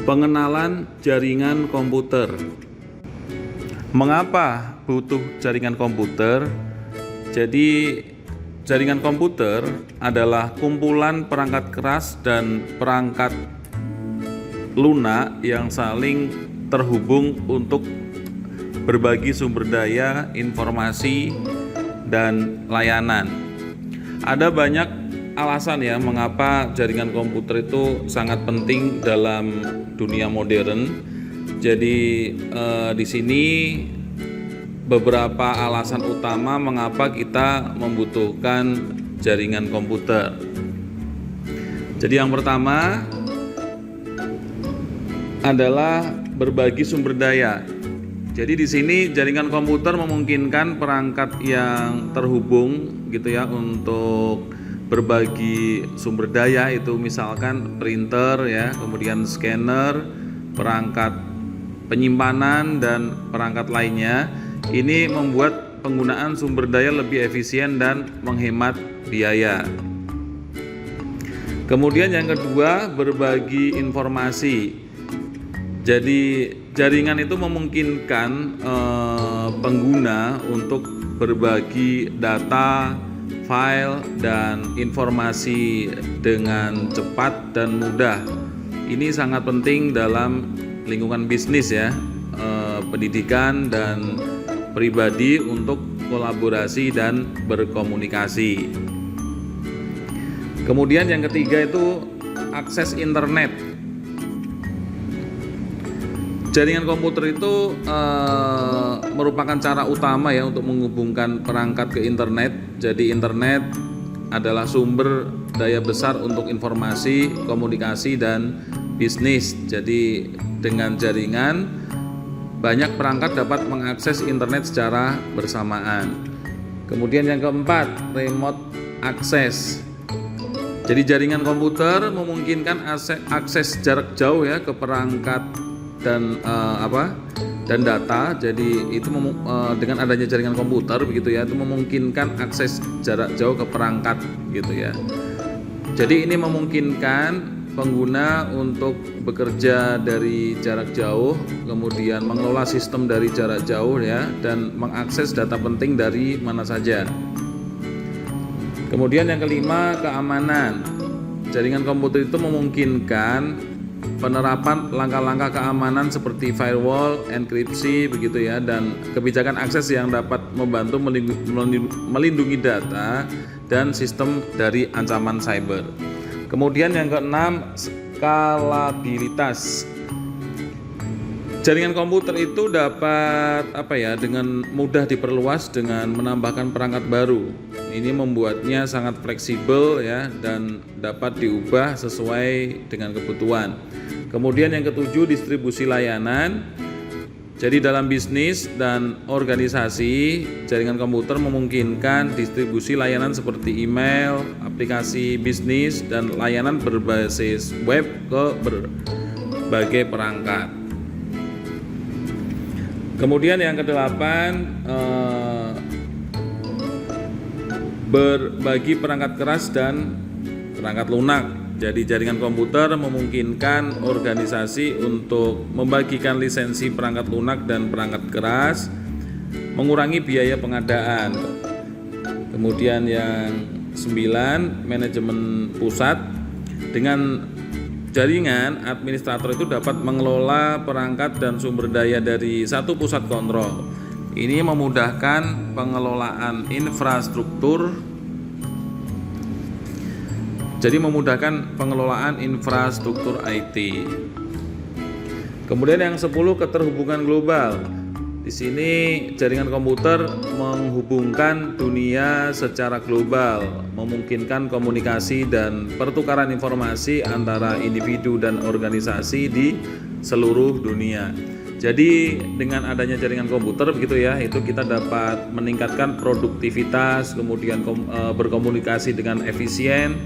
Pengenalan jaringan komputer. Mengapa butuh jaringan komputer? Jadi, jaringan komputer adalah kumpulan perangkat keras dan perangkat lunak yang saling terhubung untuk berbagi sumber daya, informasi, dan layanan. Ada banyak alasan ya mengapa jaringan komputer itu sangat penting dalam dunia modern. Jadi di sini beberapa alasan utama mengapa kita membutuhkan jaringan komputer. Jadi yang pertama adalah berbagi sumber daya. Jadi di sini jaringan komputer memungkinkan perangkat yang terhubung gitu ya untuk berbagi sumber daya, itu misalkan printer ya, kemudian scanner, perangkat penyimpanan dan perangkat lainnya. Ini membuat penggunaan sumber daya lebih efisien dan menghemat biaya. Kemudian yang kedua, berbagi informasi. Jadi jaringan itu memungkinkan pengguna untuk berbagi data, file, dan informasi dengan cepat dan mudah. Ini sangat penting dalam lingkungan bisnis ya, pendidikan dan pribadi untuk kolaborasi dan berkomunikasi. Kemudian yang ketiga itu akses internet. Jaringan komputer itu merupakan cara utama ya untuk menghubungkan perangkat ke internet. Jadi internet adalah sumber daya besar untuk informasi, komunikasi, dan bisnis. Jadi dengan jaringan banyak perangkat dapat mengakses internet secara bersamaan. Kemudian yang keempat, remote access. Jadi jaringan komputer memungkinkan akses jarak jauh ya ke perangkat dan dan data. Jadi itu dengan adanya jaringan komputer begitu ya, itu memungkinkan akses jarak jauh ke perangkat gitu ya. Jadi ini memungkinkan pengguna untuk bekerja dari jarak jauh, kemudian mengelola sistem dari jarak jauh ya, dan mengakses data penting dari mana saja. Kemudian yang kelima, keamanan. Jaringan komputer itu memungkinkan penerapan langkah-langkah keamanan seperti firewall, enkripsi begitu ya, dan kebijakan akses yang dapat membantu melindungi data dan sistem dari ancaman cyber. Kemudian yang keenam, skalabilitas. Jaringan komputer itu dapat dengan mudah diperluas dengan menambahkan perangkat baru. Ini membuatnya sangat fleksibel ya, dan dapat diubah sesuai dengan kebutuhan. Kemudian yang ketujuh, distribusi layanan. Jadi dalam bisnis dan organisasi, jaringan komputer memungkinkan distribusi layanan seperti email, aplikasi bisnis, dan layanan berbasis web ke berbagai perangkat. Kemudian yang kedelapan, berbagi perangkat keras dan perangkat lunak. Jadi jaringan komputer memungkinkan organisasi untuk membagikan lisensi perangkat lunak dan perangkat keras, mengurangi biaya pengadaan. Kemudian yang 9, manajemen pusat. Dengan jaringan, administrator itu dapat mengelola perangkat dan sumber daya dari satu pusat kontrol. Ini memudahkan pengelolaan infrastruktur. Jadi memudahkan pengelolaan infrastruktur IT. Kemudian yang 10, keterhubungan global. Di sini jaringan komputer menghubungkan dunia secara global, memungkinkan komunikasi dan pertukaran informasi antara individu dan organisasi di seluruh dunia. Jadi dengan adanya jaringan komputer begitu ya, itu kita dapat meningkatkan produktivitas, kemudian berkomunikasi dengan efisien,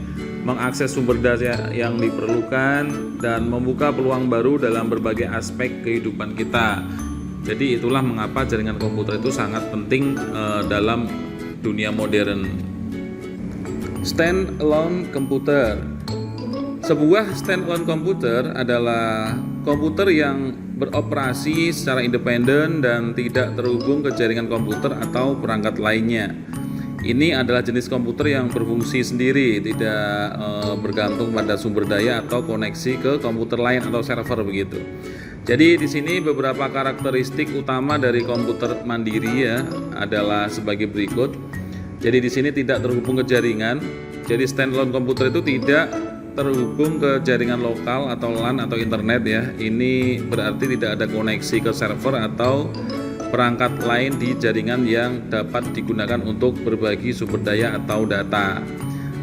mengakses sumber daya yang diperlukan, dan membuka peluang baru dalam berbagai aspek kehidupan kita. Jadi itulah mengapa jaringan komputer itu sangat penting dalam dunia modern. Stand alone komputer. Sebuah stand-alone komputer adalah komputer yang beroperasi secara independen dan tidak terhubung ke jaringan komputer atau perangkat lainnya. Ini adalah jenis komputer yang berfungsi sendiri, tidak bergantung pada sumber daya atau koneksi ke komputer lain atau server begitu. Jadi di sini beberapa karakteristik utama dari komputer mandiri ya adalah sebagai berikut. Jadi di sini tidak terhubung ke jaringan. Jadi standalone komputer itu tidak terhubung ke jaringan lokal atau LAN atau internet ya. Ini berarti tidak ada koneksi ke server atau perangkat lain di jaringan yang dapat digunakan untuk berbagi sumber daya atau data.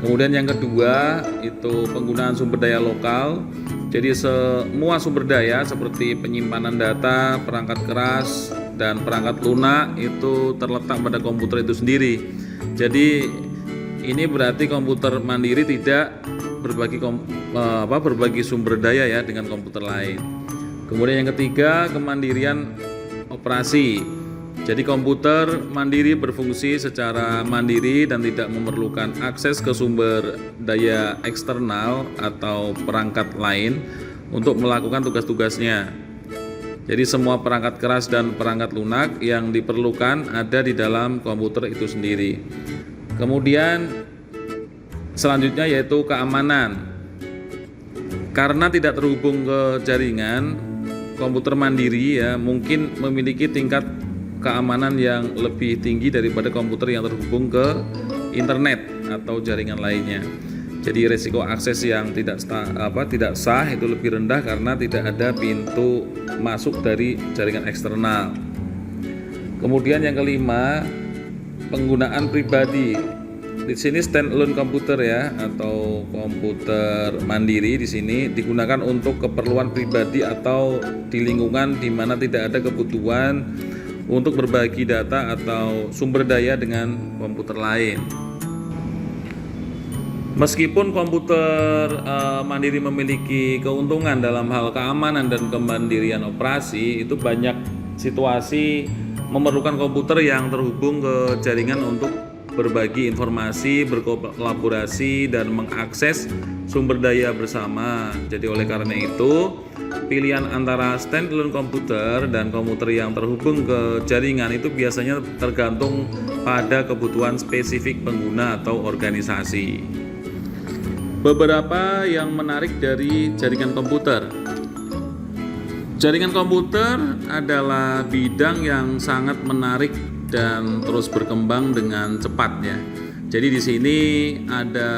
Kemudian yang kedua itu penggunaan sumber daya lokal. Jadi semua sumber daya seperti penyimpanan data, perangkat keras, dan perangkat lunak itu terletak pada komputer itu sendiri. Jadi ini berarti komputer mandiri tidak berbagi sumber daya ya dengan komputer lain. Kemudian yang ketiga, kemandirian operasi. Jadi komputer mandiri berfungsi secara mandiri dan tidak memerlukan akses ke sumber daya eksternal atau perangkat lain untuk melakukan tugas-tugasnya. Jadi semua perangkat keras dan perangkat lunak yang diperlukan ada di dalam komputer itu sendiri. Kemudian selanjutnya yaitu keamanan. Karena tidak terhubung ke jaringan, komputer mandiri ya mungkin memiliki tingkat keamanan yang lebih tinggi daripada komputer yang terhubung ke internet atau jaringan lainnya. Jadi risiko akses yang tidak sah itu lebih rendah karena tidak ada pintu masuk dari jaringan eksternal. Kemudian yang kelima, penggunaan pribadi. Di sini standalone komputer ya atau komputer mandiri di sini digunakan untuk keperluan pribadi atau di lingkungan di mana tidak ada kebutuhan untuk berbagi data atau sumber daya dengan komputer lain. Meskipun komputer mandiri memiliki keuntungan dalam hal keamanan dan kemandirian operasi, itu banyak situasi memerlukan komputer yang terhubung ke jaringan untuk berbagi informasi, berkolaborasi, dan mengakses sumber daya bersama. Jadi oleh karena itu, pilihan antara standalone komputer dan komputer yang terhubung ke jaringan itu biasanya tergantung pada kebutuhan spesifik pengguna atau organisasi. Beberapa yang menarik dari jaringan komputer. Jaringan komputer adalah bidang yang sangat menarik dan terus berkembang dengan cepat ya. Jadi di sini ada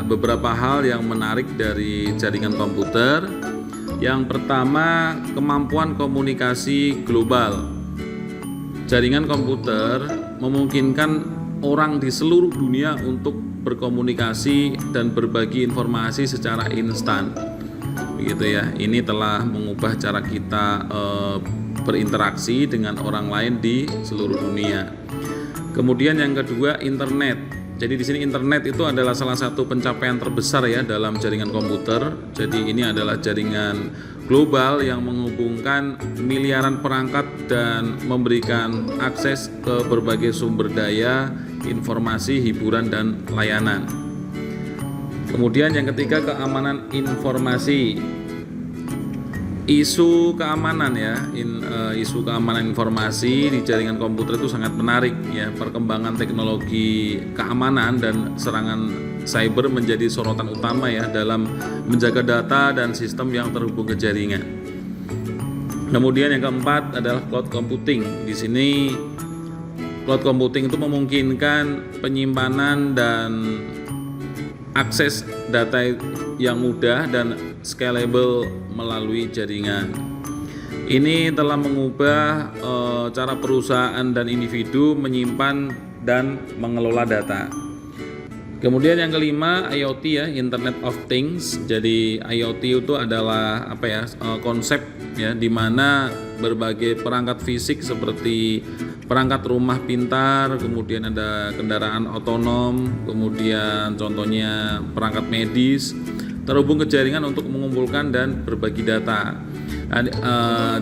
beberapa hal yang menarik dari jaringan komputer. Yang pertama, kemampuan komunikasi global. Jaringan komputer memungkinkan orang di seluruh dunia untuk berkomunikasi dan berbagi informasi secara instan. Begitu ya. Ini telah mengubah cara kita berinteraksi dengan orang lain di seluruh dunia. Kemudian yang kedua, internet. Jadi di sini internet itu adalah salah satu pencapaian terbesar ya dalam jaringan komputer. Jadi ini adalah jaringan global yang menghubungkan miliaran perangkat dan memberikan akses ke berbagai sumber daya, informasi, hiburan, dan layanan. Kemudian yang ketiga, keamanan informasi. Isu keamanan ya, isu keamanan informasi di jaringan komputer itu sangat menarik ya. Perkembangan teknologi keamanan dan serangan cyber menjadi sorotan utama ya dalam menjaga data dan sistem yang terhubung ke jaringan. Kemudian yang keempat adalah cloud computing. Di sini cloud computing itu memungkinkan penyimpanan dan akses data yang mudah dan scalable melalui jaringan. Ini telah mengubah cara perusahaan dan individu menyimpan dan mengelola data. Kemudian yang kelima, IoT ya, Internet of Things. Jadi IoT itu adalah konsep ya di mana berbagai perangkat fisik seperti perangkat rumah pintar, kemudian ada kendaraan otonom, kemudian contohnya perangkat medis terhubung ke jaringan untuk mengumpulkan dan berbagi data.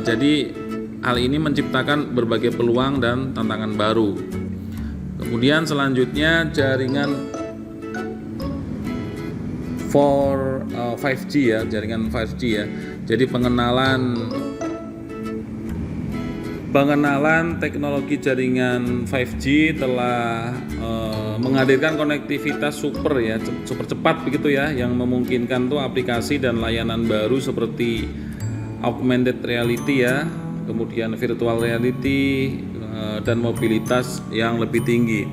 Jadi hal ini menciptakan berbagai peluang dan tantangan baru. Kemudian selanjutnya jaringan 5G ya, jaringan 5G ya. Jadi pengenalan teknologi jaringan 5G telah menghadirkan konektivitas super cepat begitu ya, yang memungkinkan tuh aplikasi dan layanan baru seperti augmented reality ya, kemudian virtual reality dan mobilitas yang lebih tinggi.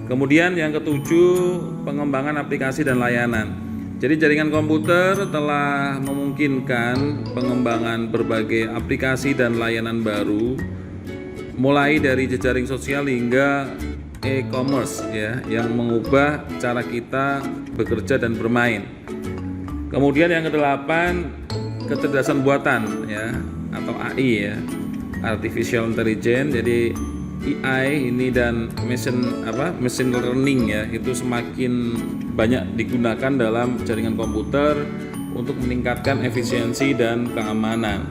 Kemudian yang ketujuh, pengembangan aplikasi dan layanan. Jadi jaringan komputer telah memungkinkan pengembangan berbagai aplikasi dan layanan baru, mulai dari jejaring sosial hingga e-commerce ya, yang mengubah cara kita bekerja dan bermain. Kemudian yang kedelapan, kecerdasan buatan ya, atau AI ya, artificial intelligence. Jadi AI ini dan machine learning ya, itu semakin banyak digunakan dalam jaringan komputer untuk meningkatkan efisiensi dan keamanan.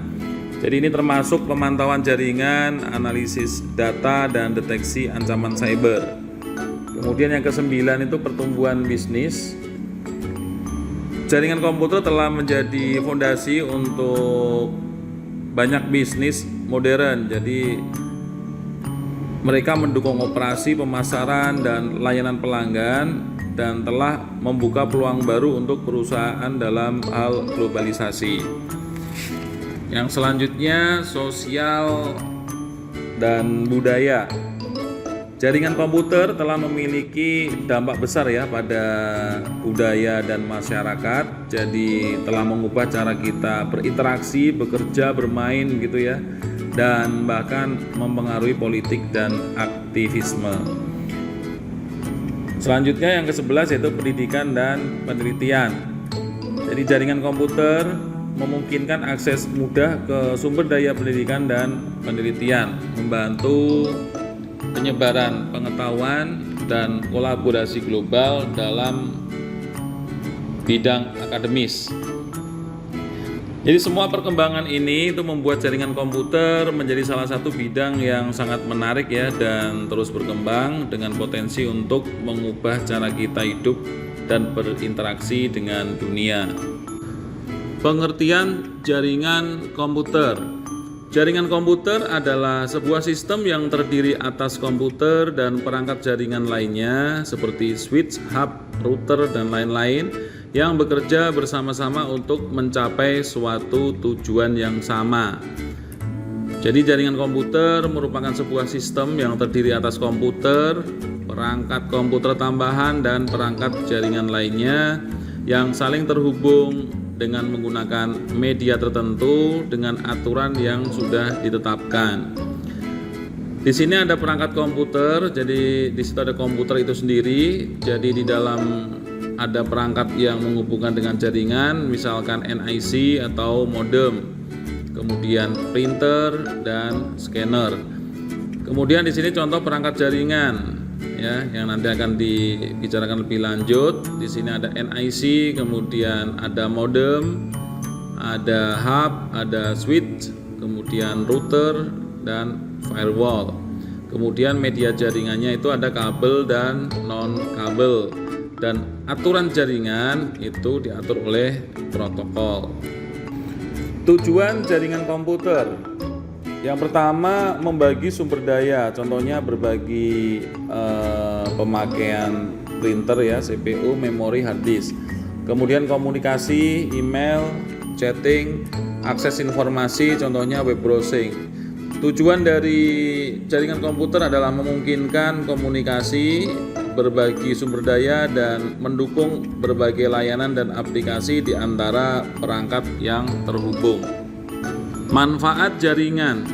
Jadi ini termasuk pemantauan jaringan, analisis data, dan deteksi ancaman cyber. Kemudian yang kesembilan itu pertumbuhan bisnis. Jaringan komputer telah menjadi fondasi untuk banyak bisnis modern. Jadi mereka mendukung operasi, pemasaran, dan layanan pelanggan, dan telah membuka peluang baru untuk perusahaan dalam hal globalisasi. Yang selanjutnya, sosial dan budaya. Jaringan komputer telah memiliki dampak besar ya pada budaya dan masyarakat. Jadi telah mengubah cara kita berinteraksi, bekerja, bermain gitu ya, dan bahkan mempengaruhi politik dan aktivisme. Selanjutnya yang ke-11 yaitu pendidikan dan penelitian. Jadi jaringan komputer memungkinkan akses mudah ke sumber daya pendidikan dan penelitian, membantu penyebaran pengetahuan dan kolaborasi global dalam bidang akademis. Jadi semua perkembangan ini itu membuat jaringan komputer menjadi salah satu bidang yang sangat menarik ya, dan terus berkembang dengan potensi untuk mengubah cara kita hidup dan berinteraksi dengan dunia. Pengertian jaringan komputer. Jaringan komputer adalah sebuah sistem yang terdiri atas komputer dan perangkat jaringan lainnya seperti switch, hub, router, dan lain-lain yang bekerja bersama-sama untuk mencapai suatu tujuan yang sama. Jadi jaringan komputer merupakan sebuah sistem yang terdiri atas komputer, perangkat komputer tambahan, dan perangkat jaringan lainnya yang saling terhubung dengan menggunakan media tertentu dengan aturan yang sudah ditetapkan. Di sini ada perangkat komputer, jadi di situ ada komputer itu sendiri. Jadi di dalam ada perangkat yang menghubungkan dengan jaringan, misalkan NIC atau modem, kemudian printer dan scanner. Kemudian di sini contoh perangkat jaringan ya, yang nanti akan dibicarakan lebih lanjut. Di sini ada NIC, kemudian ada modem, ada hub, ada switch, kemudian router dan firewall. Kemudian media jaringannya itu ada kabel dan non kabel. Dan aturan jaringan itu diatur oleh protokol. Tujuan jaringan komputer. Yang pertama, membagi sumber daya, contohnya berbagi pemakaian printer ya, CPU, memori, hard disk. Kemudian komunikasi, email, chatting, akses informasi, contohnya web browsing. Tujuan dari jaringan komputer adalah memungkinkan komunikasi, berbagi sumber daya, dan mendukung berbagai layanan dan aplikasi di antara perangkat yang terhubung. Manfaat jaringan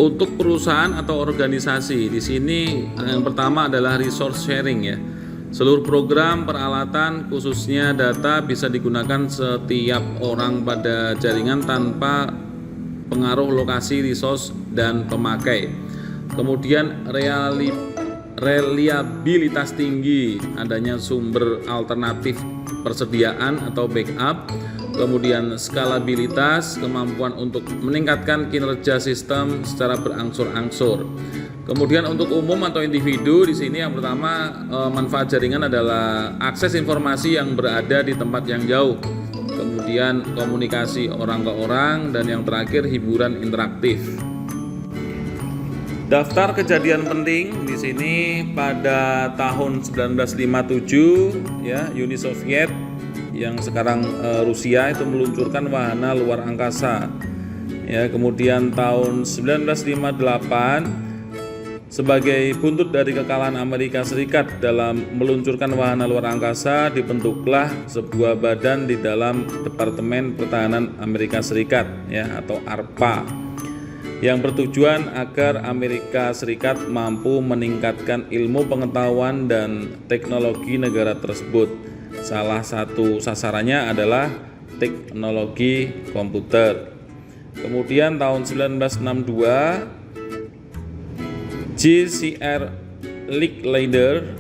untuk perusahaan atau organisasi. Di sini yang pertama adalah resource sharing ya. Seluruh program, peralatan, khususnya data bisa digunakan setiap orang pada jaringan tanpa pengaruh lokasi, resource, dan pemakai. Kemudian reliabilitas tinggi, adanya sumber alternatif persediaan atau backup. Kemudian skalabilitas, kemampuan untuk meningkatkan kinerja sistem secara berangsur-angsur. Kemudian untuk umum atau individu di sini yang pertama manfaat jaringan adalah akses informasi yang berada di tempat yang jauh. Kemudian komunikasi orang ke orang dan yang terakhir hiburan interaktif. Daftar kejadian penting di sini pada tahun 1957 ya, Uni Soviet yang sekarang Rusia itu meluncurkan wahana luar angkasa. Ya, kemudian tahun 1958 sebagai buntut dari kekalahan Amerika Serikat dalam meluncurkan wahana luar angkasa, dibentuklah sebuah badan di dalam Departemen Pertahanan Amerika Serikat ya, atau ARPA, yang bertujuan agar Amerika Serikat mampu meningkatkan ilmu pengetahuan dan teknologi negara tersebut. Salah satu sasarannya adalah teknologi komputer. Kemudian tahun 1962 J.C.R. Licklider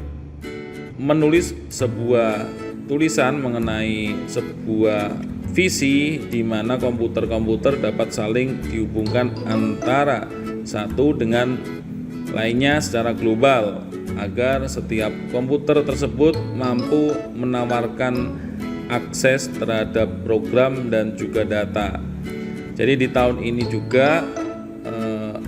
menulis sebuah tulisan mengenai sebuah visi di mana komputer-komputer dapat saling dihubungkan antara satu dengan lainnya secara global agar setiap komputer tersebut mampu menawarkan akses terhadap program dan juga data. Jadi di tahun ini juga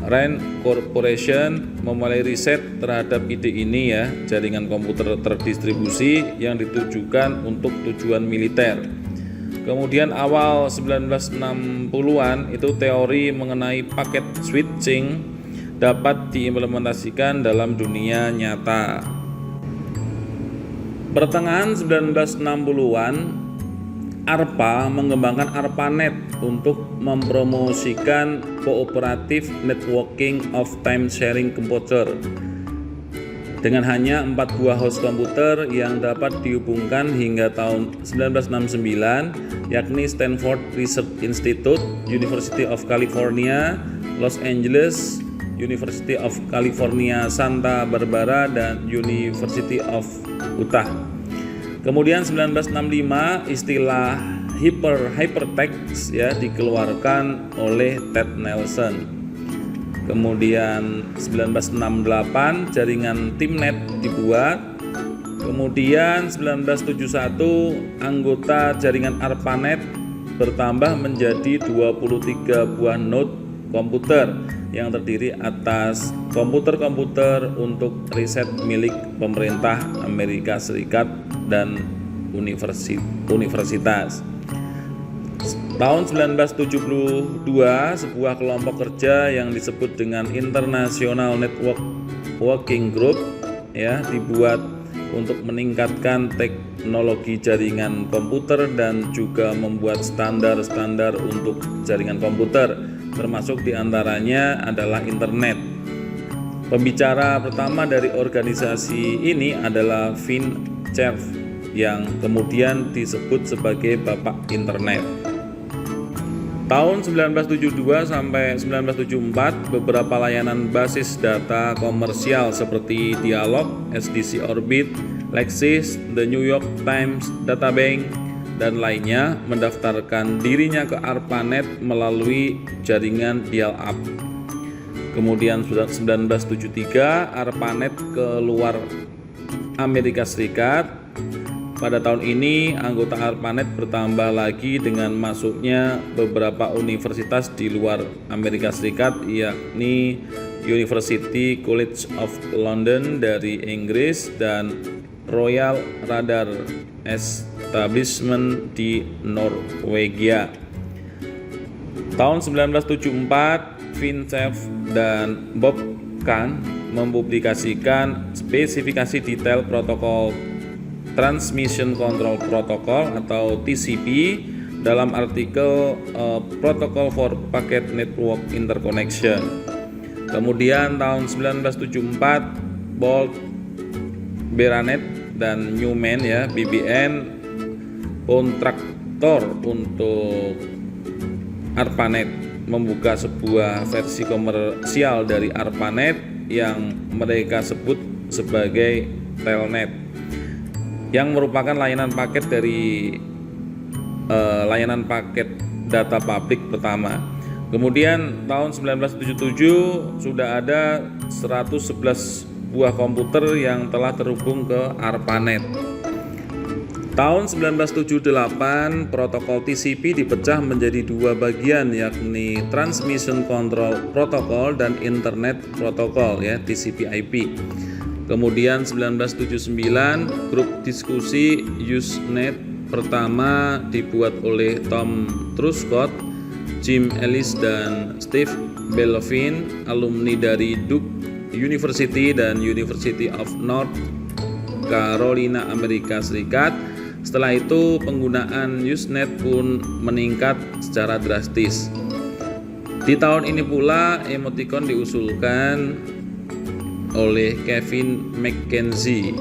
RAND Corporation memulai riset terhadap ide ini ya, jaringan komputer terdistribusi yang ditujukan untuk tujuan militer. Kemudian awal 1960-an itu teori mengenai paket switching dapat diimplementasikan dalam dunia nyata. Pertengahan 1960-an ARPA mengembangkan ARPANET untuk mempromosikan Cooperative Networking of Time Sharing Computer dengan hanya 4 buah host komputer yang dapat dihubungkan hingga tahun 1969, yakni Stanford Research Institute, University of California, Los Angeles, University of California Santa Barbara, dan University of Utah. Kemudian 1965 istilah hypertext ya dikeluarkan oleh Ted Nelson. Kemudian 1968 jaringan Timnet dibuat. Kemudian 1971 anggota jaringan ARPANET bertambah menjadi 23 buah node komputer yang terdiri atas komputer-komputer untuk riset milik pemerintah Amerika Serikat dan universitas. Tahun 1972 sebuah kelompok kerja yang disebut dengan International Network Working Group ya dibuat untuk meningkatkan teknologi jaringan komputer dan juga membuat standar-standar untuk jaringan komputer, termasuk diantaranya adalah internet. Pembicara pertama dari organisasi ini adalah Vint Cerf yang kemudian disebut sebagai Bapak Internet. Tahun 1972 sampai 1974 beberapa layanan basis data komersial seperti Dialog, SDC Orbit, Lexis, The New York Times Databank, dan lainnya mendaftarkan dirinya ke ARPANET melalui jaringan dial-up. Kemudian 1973 ARPANET keluar Amerika Serikat. Pada tahun ini anggota ARPANET bertambah lagi dengan masuknya beberapa universitas di luar Amerika Serikat, yakni University College of London dari Inggris dan Royal Radar Establishment di Norwegia. Tahun 1974 Vint Cerf dan Bob Kahn mempublikasikan spesifikasi detail protokol Transmission Control Protocol atau TCP dalam artikel Protocol for Packet Network Interconnection. Kemudian tahun 1974 Bolt, Beranet, dan Newman ya BBN kontraktor untuk ARPANET membuka sebuah versi komersial dari ARPANET yang mereka sebut sebagai Telnet, yang merupakan layanan paket dari layanan paket data publik pertama. Kemudian tahun 1977 sudah ada 111 buah komputer yang telah terhubung ke ARPANET. Tahun 1978 protokol TCP dipecah menjadi dua bagian, yakni Transmission Control Protocol dan Internet Protocol ya, TCP/IP. Kemudian 1979 grup diskusi Usenet pertama dibuat oleh Tom Truscott, Jim Ellis dan Steve Bellovin, alumni dari Duke University dan University of North Carolina, Amerika Serikat. Setelah itu penggunaan Usenet pun meningkat secara drastis. Di tahun ini pula emoticon diusulkan oleh Kevin McKenzie.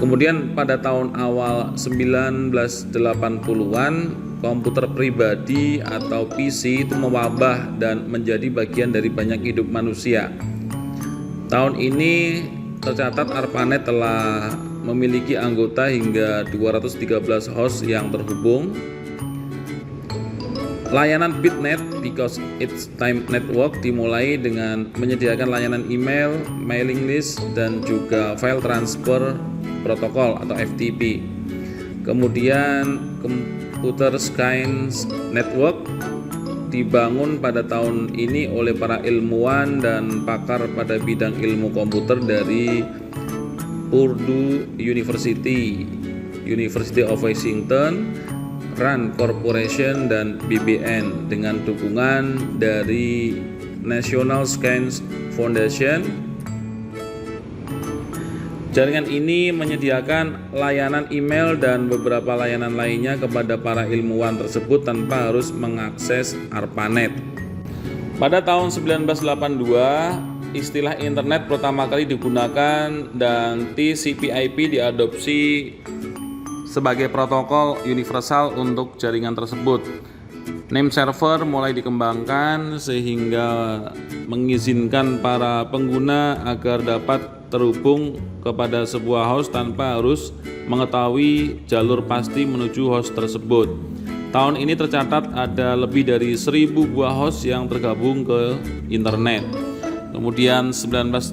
Kemudian pada tahun awal 1980-an komputer pribadi atau PC itu mewabah dan menjadi bagian dari banyak hidup manusia. Tahun ini tercatat ARPANET telah memiliki anggota hingga 213 host yang terhubung. Layanan Bitnet because it's time network dimulai dengan menyediakan layanan email, mailing list, dan juga file transfer protokol atau FTP. Kemudian Computer Science Network dibangun pada tahun ini oleh para ilmuwan dan pakar pada bidang ilmu komputer dari Purdue University, University of Washington, RAND Corporation, dan BBN dengan dukungan dari National Science Foundation. Jaringan ini menyediakan layanan email dan beberapa layanan lainnya kepada para ilmuwan tersebut tanpa harus mengakses ARPANET. Pada tahun 1982, istilah internet pertama kali digunakan dan TCP/IP diadopsi sebagai protokol universal untuk jaringan tersebut. Name server mulai dikembangkan sehingga mengizinkan para pengguna agar dapat terhubung kepada sebuah host tanpa harus mengetahui jalur pasti menuju host tersebut. Tahun ini tercatat ada lebih dari 1000 buah host yang tergabung ke internet. Kemudian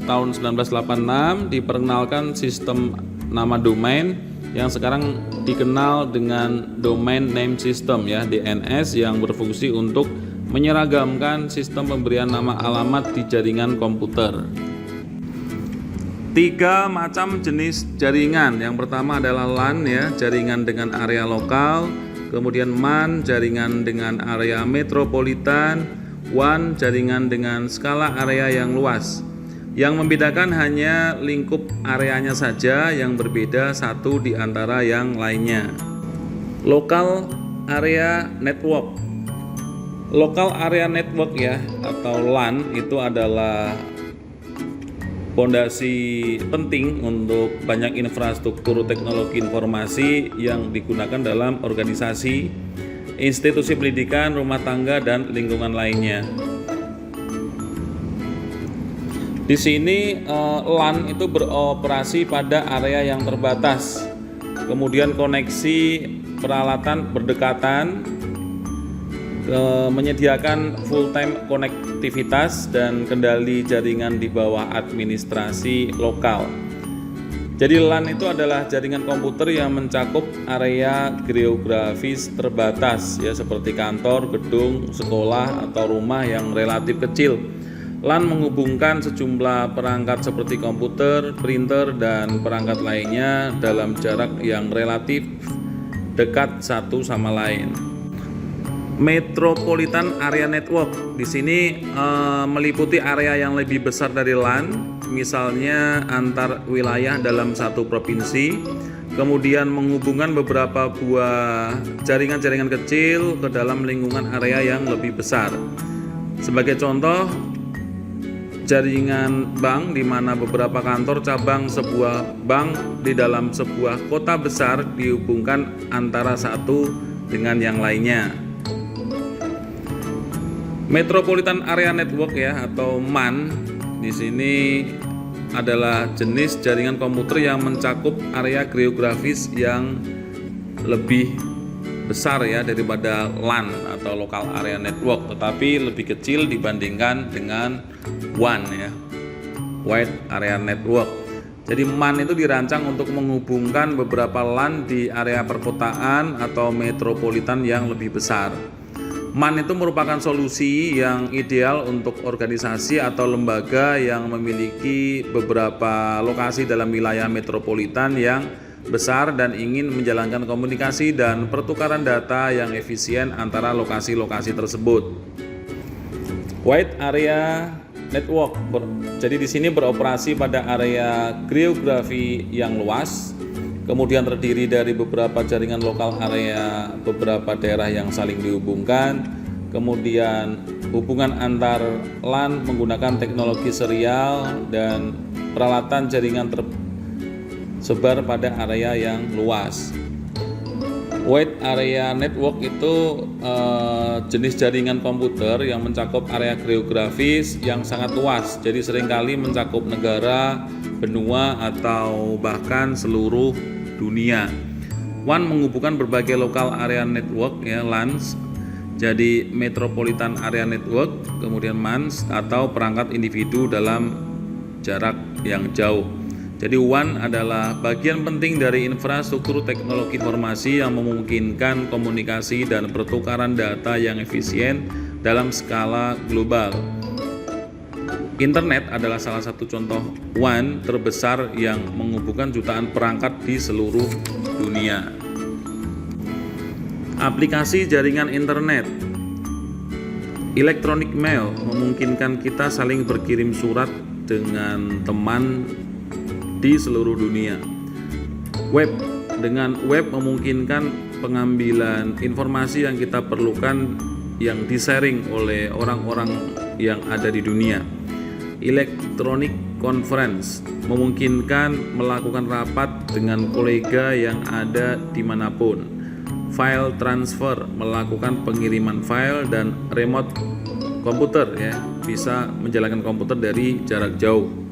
tahun 1986 diperkenalkan sistem nama domain yang sekarang dikenal dengan Domain Name System ya, DNS, yang berfungsi untuk menyeragamkan sistem pemberian nama alamat di jaringan komputer. 3 macam jenis jaringan. Yang pertama adalah LAN ya, jaringan dengan area lokal. Kemudian MAN, jaringan dengan area metropolitan. WAN, jaringan dengan skala area yang luas. Yang membedakan hanya lingkup areanya saja yang berbeda satu di antara yang lainnya. Local Area Network. Local Area Network ya, atau LAN, itu adalah fondasi penting untuk banyak infrastruktur teknologi informasi yang digunakan dalam organisasi, institusi pendidikan, rumah tangga, dan lingkungan lainnya. Di sini LAN itu beroperasi pada area yang terbatas, kemudian koneksi peralatan berdekatan, menyediakan full-time konektivitas dan kendali jaringan di bawah administrasi lokal. Jadi LAN itu adalah jaringan komputer yang mencakup area geografis terbatas ya, seperti kantor, gedung, sekolah, atau rumah yang relatif kecil. LAN menghubungkan sejumlah perangkat seperti komputer, printer, dan perangkat lainnya dalam jarak yang relatif dekat satu sama lain. Metropolitan Area Network di sini meliputi area yang lebih besar dari LAN, misalnya antar wilayah dalam satu provinsi, kemudian menghubungkan beberapa buah jaringan-jaringan kecil ke dalam lingkungan area yang lebih besar. Sebagai contoh, jaringan bank di mana beberapa kantor cabang sebuah bank di dalam sebuah kota besar dihubungkan antara satu dengan yang lainnya. Metropolitan Area Network ya, atau MAN di sini adalah jenis jaringan komputer yang mencakup area geografis yang lebih besar ya daripada LAN atau Local Area Network, tetapi lebih kecil dibandingkan dengan WAN ya, Wide Area Network. Jadi MAN itu dirancang untuk menghubungkan beberapa LAN di area perkotaan atau metropolitan yang lebih besar. MAN itu merupakan solusi yang ideal untuk organisasi atau lembaga yang memiliki beberapa lokasi dalam wilayah metropolitan yang besar dan ingin menjalankan komunikasi dan pertukaran data yang efisien antara lokasi-lokasi tersebut. Wide Area Network jadi di sini beroperasi pada area geografi yang luas, kemudian terdiri dari beberapa jaringan lokal area beberapa daerah yang saling dihubungkan, kemudian hubungan antar LAN menggunakan teknologi serial dan peralatan jaringan tersebar pada area yang luas. Wide Area Network itu jenis jaringan komputer yang mencakup area geografis yang sangat luas, jadi seringkali mencakup negara, benua, atau bahkan seluruh dunia. WAN menghubungkan berbagai Local Area Network ya, LANs, jadi Metropolitan Area Network, kemudian MANs atau perangkat individu dalam jarak yang jauh. Jadi WAN adalah bagian penting dari infrastruktur teknologi informasi yang memungkinkan komunikasi dan pertukaran data yang efisien dalam skala global. Internet adalah salah satu contoh WAN terbesar yang menghubungkan jutaan perangkat di seluruh dunia. Aplikasi jaringan internet. Electronic mail memungkinkan kita saling berkirim surat dengan teman di seluruh dunia. Dengan web memungkinkan pengambilan informasi yang kita perlukan yang disaring oleh orang-orang yang ada di dunia. Electronic conference memungkinkan melakukan rapat dengan kolega yang ada dimanapun. File transfer melakukan pengiriman file, dan remote komputer ya, bisa menjalankan komputer dari jarak jauh.